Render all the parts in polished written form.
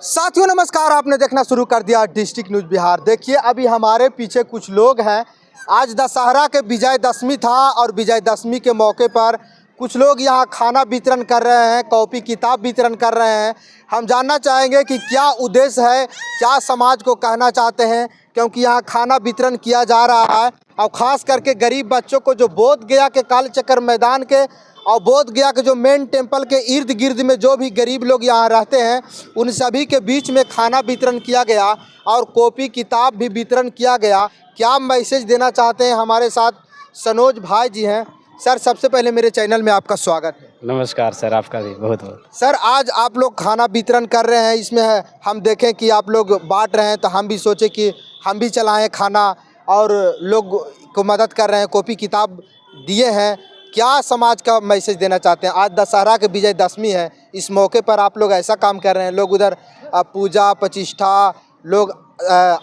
साथियों नमस्कार, आपने देखना शुरू कर दिया डिस्ट्रिक्ट न्यूज बिहार। देखिए अभी हमारे पीछे कुछ लोग हैं। आज दशहरा के विजयदशमी था और विजयदशमी के मौके पर कुछ लोग यहाँ खाना वितरण कर रहे हैं, कॉपी किताब वितरण कर रहे हैं। हम जानना चाहेंगे कि क्या उद्देश्य है, क्या समाज को कहना चाहते हैं, क्योंकि यहाँ खाना वितरण किया जा रहा है और ख़ास करके गरीब बच्चों को जो बोध गया के कालचक्र मैदान के और बोध गया के जो मेन टेम्पल के इर्द गिर्द में जो भी गरीब लोग यहाँ रहते हैं उन सभी के बीच में खाना वितरण किया गया और कॉपी किताब भी वितरण किया गया। क्या मैसेज देना चाहते हैं? हमारे साथ सनोज भाई जी हैं। सर सबसे पहले मेरे चैनल में आपका स्वागत है। नमस्कार सर, आपका भी बहुत बहुत। सर आज आप लोग खाना वितरण कर रहे हैं, इसमें हम देखें कि आप लोग बांट रहे हैं तो हम भी सोचे कि हम भी चलाएं खाना और लोग को मदद कर रहे हैं, कॉपी किताब दिए हैं। क्या समाज का मैसेज देना चाहते हैं? आज दशहरा के विजयदशमी है, इस मौके पर आप लोग ऐसा काम कर रहे हैं। लोग उधर पूजा प्रतिष्ठा, लोग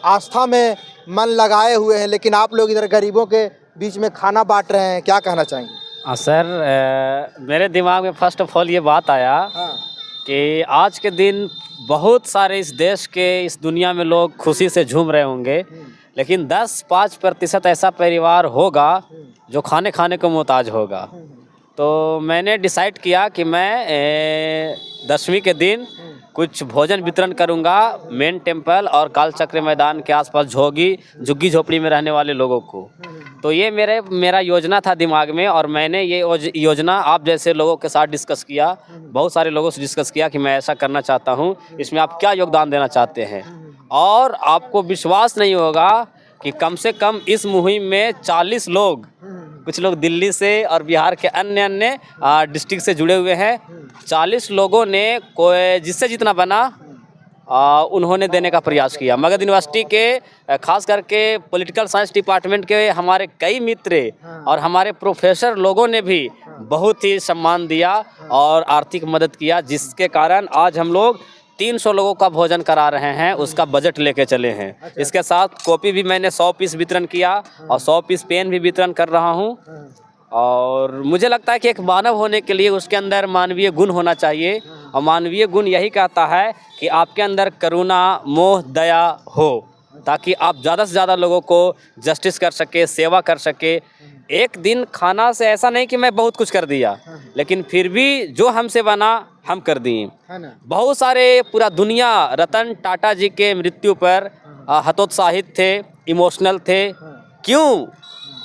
आस्था में मन लगाए हुए हैं, लेकिन आप लोग इधर गरीबों के बीच में खाना बांट रहे हैं। क्या कहना चाहेंगे? सर मेरे दिमाग में फर्स्ट ऑफ ऑल ये बात आया कि आज के दिन बहुत सारे इस देश के, इस दुनिया में लोग खुशी से झूम रहे होंगे, लेकिन 10-5% ऐसा परिवार होगा जो खाने को मोहताज होगा। तो मैंने डिसाइड किया कि मैं दशमी के दिन कुछ भोजन वितरण करूंगा मेन टेम्पल और कालचक्र मैदान के आसपास झुग्गी झोपड़ी में रहने वाले लोगों को। तो ये मेरा योजना था दिमाग में और मैंने ये योजना आप जैसे लोगों के साथ डिस्कस किया, बहुत सारे लोगों से डिस्कस किया कि मैं ऐसा करना चाहता हूँ, इसमें आप क्या योगदान देना चाहते हैं। और आपको विश्वास नहीं होगा कि कम से कम इस मुहिम में 40 लोग, कुछ लोग दिल्ली से और बिहार के अन्य डिस्ट्रिक्ट से जुड़े हुए हैं। 40 लोगों ने कोई जिससे जितना बना उन्होंने देने का प्रयास किया। मगध यूनिवर्सिटी के खास करके पॉलिटिकल साइंस डिपार्टमेंट के हमारे कई मित्र और हमारे प्रोफेसर लोगों ने भी बहुत ही सम्मान दिया और आर्थिक मदद किया, जिसके कारण आज हम लोग 300 लोगों का भोजन करा रहे हैं, उसका बजट लेके चले हैं। इसके साथ कॉपी भी मैंने 100 पीस वितरण किया और 100 पीस पेन भी वितरण कर रहा हूं। और मुझे लगता है कि एक मानव होने के लिए उसके अंदर मानवीय गुण होना चाहिए, और मानवीय गुण यही कहता है कि आपके अंदर करुणा, मोह, दया हो, ताकि आप ज़्यादा से ज़्यादा लोगों को जस्टिस कर सके, सेवा कर सके। एक दिन खाना से ऐसा नहीं कि मैं बहुत कुछ कर दिया, लेकिन फिर भी जो हमसे बना हम कर दिए। बहुत सारे, पूरा दुनिया रतन टाटा जी के मृत्यु पर हतोत्साहित थे, इमोशनल थे। क्यों?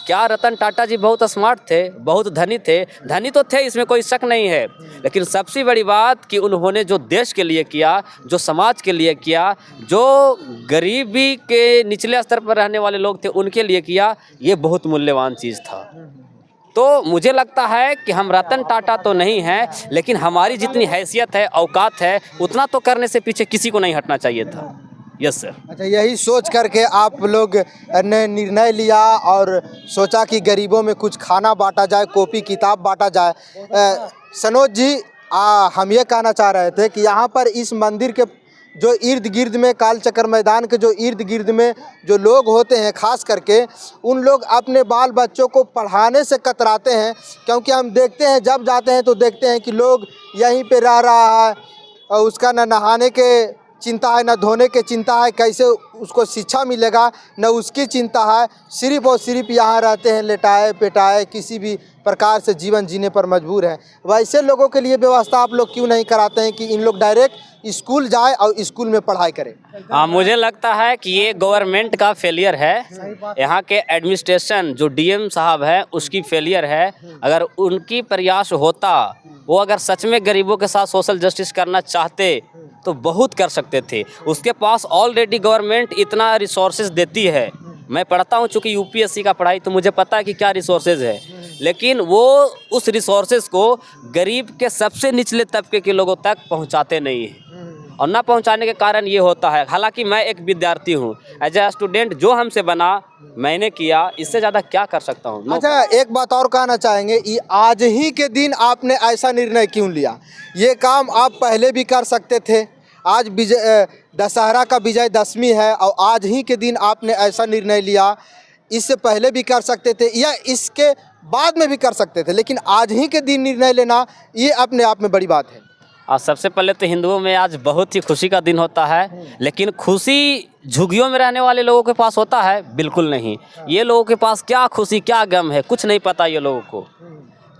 क्या रतन टाटा जी बहुत स्मार्ट थे, बहुत धनी थे? धनी तो थे, इसमें कोई शक नहीं है, लेकिन सबसे बड़ी बात कि उन्होंने जो देश के लिए किया, जो समाज के लिए किया, जो गरीबी के निचले स्तर पर रहने वाले लोग थे उनके लिए किया, ये बहुत मूल्यवान चीज़ था। तो मुझे लगता है कि हम रतन टाटा तो नहीं हैं, लेकिन हमारी जितनी हैसियत है, औकात है, उतना तो करने से पीछे किसी को नहीं हटना चाहिए था। Yes sir. अच्छा, यही सोच करके आप लोग ने निर्णय लिया और सोचा कि गरीबों में कुछ खाना बांटा जाए, कॉपी किताब बांटा जाए। सनोज जी, हम ये कहना चाह रहे थे कि यहाँ पर इस मंदिर के जो इर्द गिर्द में, कालचक्र मैदान के जो इर्द गिर्द में जो लोग होते हैं, खास करके उन लोग अपने बाल बच्चों को पढ़ाने से कतराते हैं, क्योंकि हम देखते हैं जब जाते हैं तो देखते हैं कि लोग यहीं पे रह रहा है और उसका न नहाने के चिंता है, न धोने की चिंता है, कैसे उसको शिक्षा मिलेगा न उसकी चिंता है। सिर्फ और सिर्फ यहाँ रहते हैं लेटाए पेटाए, किसी भी प्रकार से जीवन जीने पर मजबूर है। वैसे लोगों के लिए व्यवस्था आप लोग क्यों नहीं कराते हैं कि इन लोग डायरेक्ट स्कूल जाए और स्कूल में पढ़ाई करें? मुझे लगता है कि ये गवर्नमेंट का फेलियर है, यहाँ के एडमिनिस्ट्रेशन जो डीएम साहब है उसकी फेलियर है। अगर उनकी प्रयास होता, वो अगर सच में गरीबों के साथ सोशल जस्टिस करना चाहते तो बहुत कर सकते थे। उसके पास ऑलरेडी गवर्नमेंट इतना रिसोर्सेज देती है। मैं पढ़ता हूँ चूँकि यूपीएससी का पढ़ाई, तो मुझे पता है कि क्या रिसोर्सेज है, लेकिन वो उस रिसोर्सेज को गरीब के सबसे निचले तबके के लोगों तक पहुँचाते नहीं हैं, और ना पहुंचाने के कारण ये होता है। हालांकि मैं एक विद्यार्थी हूँ, एज ए स्टूडेंट जो हमसे बना मैंने किया, इससे ज़्यादा क्या कर सकता हूँ। अच्छा, एक बात और कहना चाहेंगे, ये आज ही के दिन आपने ऐसा निर्णय क्यों लिया? ये काम आप पहले भी कर सकते थे। आज दशहरा का विजयदशमी है और आज ही के दिन आपने ऐसा निर्णय लिया। इससे पहले भी कर सकते थे या इसके बाद में भी कर सकते थे, लेकिन आज ही के दिन निर्णय लेना ये अपने आप में बड़ी बात है। और सबसे पहले तो हिंदुओं में आज बहुत ही खुशी का दिन होता है, लेकिन खुशी झुग्गियों में रहने वाले लोगों के पास होता है? बिल्कुल नहीं। ये लोगों के पास क्या खुशी क्या गम है, कुछ नहीं पता ये लोगों को।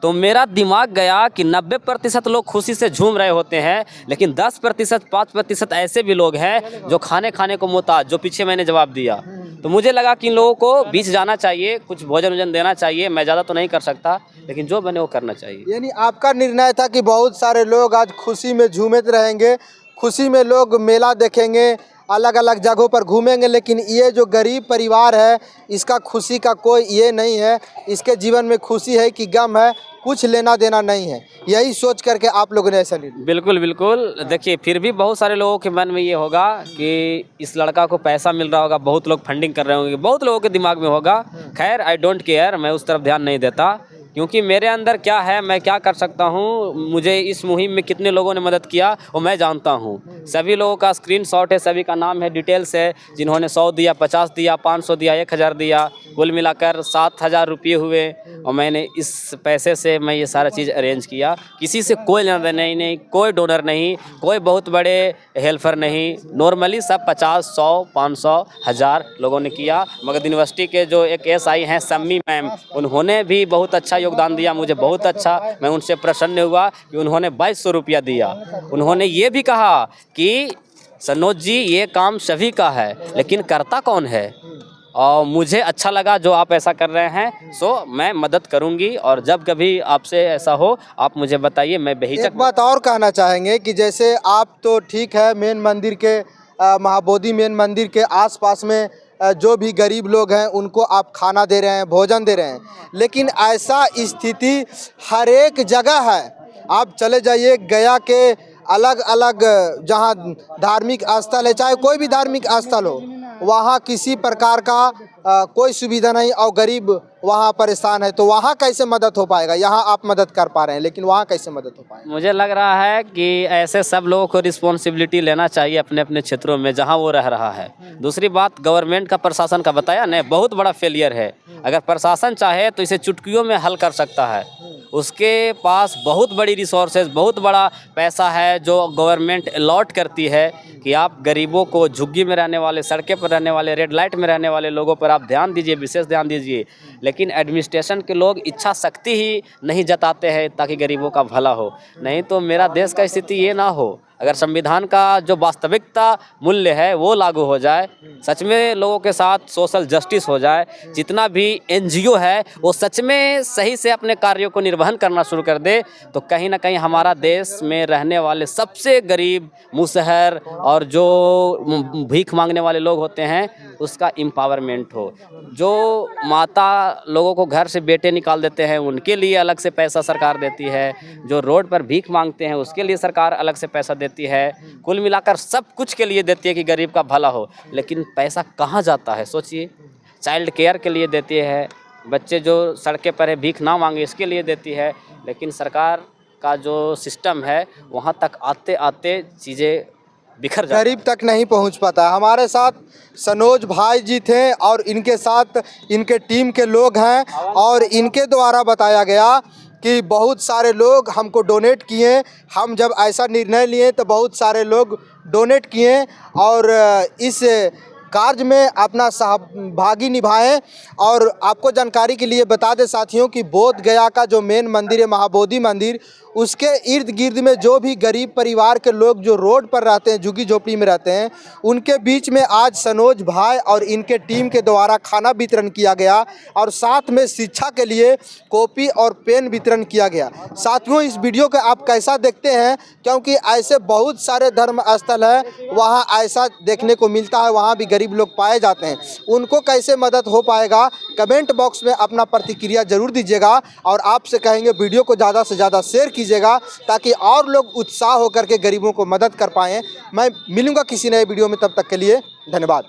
तो मेरा दिमाग गया कि 90% लोग खुशी से झूम रहे होते हैं, लेकिन 10% 5% ऐसे भी लोग हैं जो खाने को मोहताज, जो पीछे मैंने जवाब दिया। तो मुझे लगा कि इन लोगों को बीच जाना चाहिए, कुछ भोजन वोजन देना चाहिए। मैं ज़्यादा तो नहीं कर सकता, लेकिन जो बने वो करना चाहिए। यानी आपका निर्णय था कि बहुत सारे लोग आज खुशी में झूमते रहेंगे, खुशी में लोग मेला देखेंगे, अलग अलग जगहों पर घूमेंगे, लेकिन ये जो गरीब परिवार है इसका खुशी का कोई ये नहीं है, इसके जीवन में खुशी है कि गम है, कुछ लेना देना नहीं है। यही सोच करके आप लोगों ने ऐसा लिया। बिल्कुल बिल्कुल। देखिए, फिर भी बहुत सारे लोगों के मन में ये होगा कि इस लड़का को पैसा मिल रहा होगा, बहुत लोग फंडिंग कर रहे होंगे, बहुत लोगों के दिमाग में होगा। खैर, आई डोंट केयर, मैं उस तरफ ध्यान नहीं देता, क्योंकि मेरे अंदर क्या है, मैं क्या कर सकता हूँ, मुझे इस मुहिम में कितने लोगों ने मदद किया वो मैं जानता हूँ। सभी लोगों का स्क्रीनशॉट है, सभी का नाम है, डिटेल्स है, जिन्होंने 100 दिया, 50 दिया, 500 दिया, 1000 दिया, कुल मिलाकर 7000 रुपये हुए। और मैंने इस पैसे से मैं ये सारा चीज़ अरेंज किया। किसी से कोई लेना देना नहीं, कोई डोनर नहीं, कोई बहुत बड़े हेल्पर नहीं, नॉर्मली सब 50, 100, 500, 1000 लोगों ने किया। मगध यूनिवर्सिटी के जो एक SI हैं सम्मी मैम, उन्होंने भी बहुत अच्छा योगदान दिया, मुझे बहुत अच्छा, मैं उनसे प्रसन्न हुआ कि उन्होंने 2200 रुपया दिया। उन्होंने ये भी कहा कि सनोज जी, ये काम सभी का है, लेकिन करता कौन है? और मुझे अच्छा लगा जो आप ऐसा कर रहे हैं, सो मैं मदद करूंगी। और जब कभी आपसे ऐसा हो आप मुझे बताइए, मैं बेहिचक। एक बात और कहना चाहेंगे कि जैसे आप तो ठीक है, मेन मंदिर के महाबोधि मेन मंदिर के आसपास में जो भी गरीब लोग हैं उनको आप खाना दे रहे हैं, भोजन दे रहे हैं, लेकिन ऐसा स्थिति हर एक जगह है। आप चले जाइए गया के अलग अलग जहां धार्मिक स्थल है, चाहे कोई भी धार्मिक स्थल हो, वहां किसी प्रकार का कोई सुविधा नहीं और गरीब वहां परेशान है। तो वहां कैसे मदद हो पाएगा? यहाँ आप मदद कर पा रहे हैं, लेकिन वहां कैसे मदद हो पाएगा? मुझे लग रहा है कि ऐसे सब लोगों को रिस्पॉन्सिबिलिटी लेना चाहिए अपने अपने क्षेत्रों में जहां वो रह रहा है। दूसरी बात, गवर्नमेंट का, प्रशासन का बताया ना, बहुत बड़ा फेलियर है। अगर प्रशासन चाहे तो इसे चुटकियों में हल कर सकता है। उसके पास बहुत बड़ी रिसोर्सेज, बहुत बड़ा पैसा है जो गवर्नमेंट अलॉट करती है कि आप गरीबों को, झुग्गी में रहने वाले, सड़कें पर रहने वाले, रेड लाइट में रहने वाले लोगों पर आप ध्यान दीजिए, विशेष ध्यान दीजिए। लेकिन एडमिनिस्ट्रेशन के लोग इच्छा शक्ति ही नहीं जताते हैं ताकि गरीबों का भला हो। नहीं तो मेरा देश का स्थिति ये ना हो। अगर संविधान का जो वास्तविकता मूल्य है वो लागू हो जाए, सच में लोगों के साथ सोशल जस्टिस हो जाए, जितना भी NGO है वो सच में सही से अपने कार्यों को निर्वहन करना शुरू कर दे, तो कहीं ना कहीं हमारा देश में रहने वाले सबसे गरीब, मुसहर और जो भीख मांगने वाले लोग होते हैं उसका एम्पावरमेंट हो। जो माता लोगों को घर से बेटे निकाल देते हैं उनके लिए अलग से पैसा सरकार देती है, जो रोड पर भीख मांगते हैं उसके लिए सरकार अलग से पैसा देती है। कुल मिलाकर सब कुछ के लिए देती है कि गरीब का भला हो, लेकिन पैसा कहाँ जाता है सोचिए। चाइल्ड केयर के लिए देती है, बच्चे जो सड़कें पर है भीख ना मांगे इसके लिए देती है, लेकिन सरकार का जो सिस्टम है वहाँ तक आते आते चीज़ें बिखर जाती, गरीब तक नहीं पहुंच पाता। हमारे साथ सनोज भाई जी थे और इनके साथ इनके टीम के लोग हैं, और इनके द्वारा बताया गया कि बहुत सारे लोग हमको डोनेट किए। हम जब ऐसा निर्णय लिए तो बहुत सारे लोग डोनेट किए और इस कार्य में अपना सहभागी निभाएं। और आपको जानकारी के लिए बता दें साथियों कि बोध गया का जो मेन मंदिर है, महाबोधि मंदिर, उसके इर्द गिर्द में जो भी गरीब परिवार के लोग जो रोड पर रहते हैं, झुग्गी झोपड़ी में रहते हैं, उनके बीच में आज सनोज भाई और इनके टीम के द्वारा खाना वितरण किया गया और साथ में शिक्षा के लिए कॉपी और पेन वितरण किया गया। साथियों, इस वीडियो को आप कैसा देखते हैं, क्योंकि ऐसे बहुत सारे धर्म स्थल है वहाँ ऐसा देखने को मिलता है, वहाँ भी गरीब लोग पाए जाते हैं। उनको कैसे मदद हो पाएगा, कमेंट बॉक्स में अपना प्रतिक्रिया जरूर दीजिएगा। और आपसे कहेंगे वीडियो को ज़्यादा से ज़्यादा शेयर कीजिएगा ताकि और लोग उत्साह होकर के गरीबों को मदद कर पाएँ। मैं मिलूँगा किसी नए वीडियो में, तब तक के लिए धन्यवाद।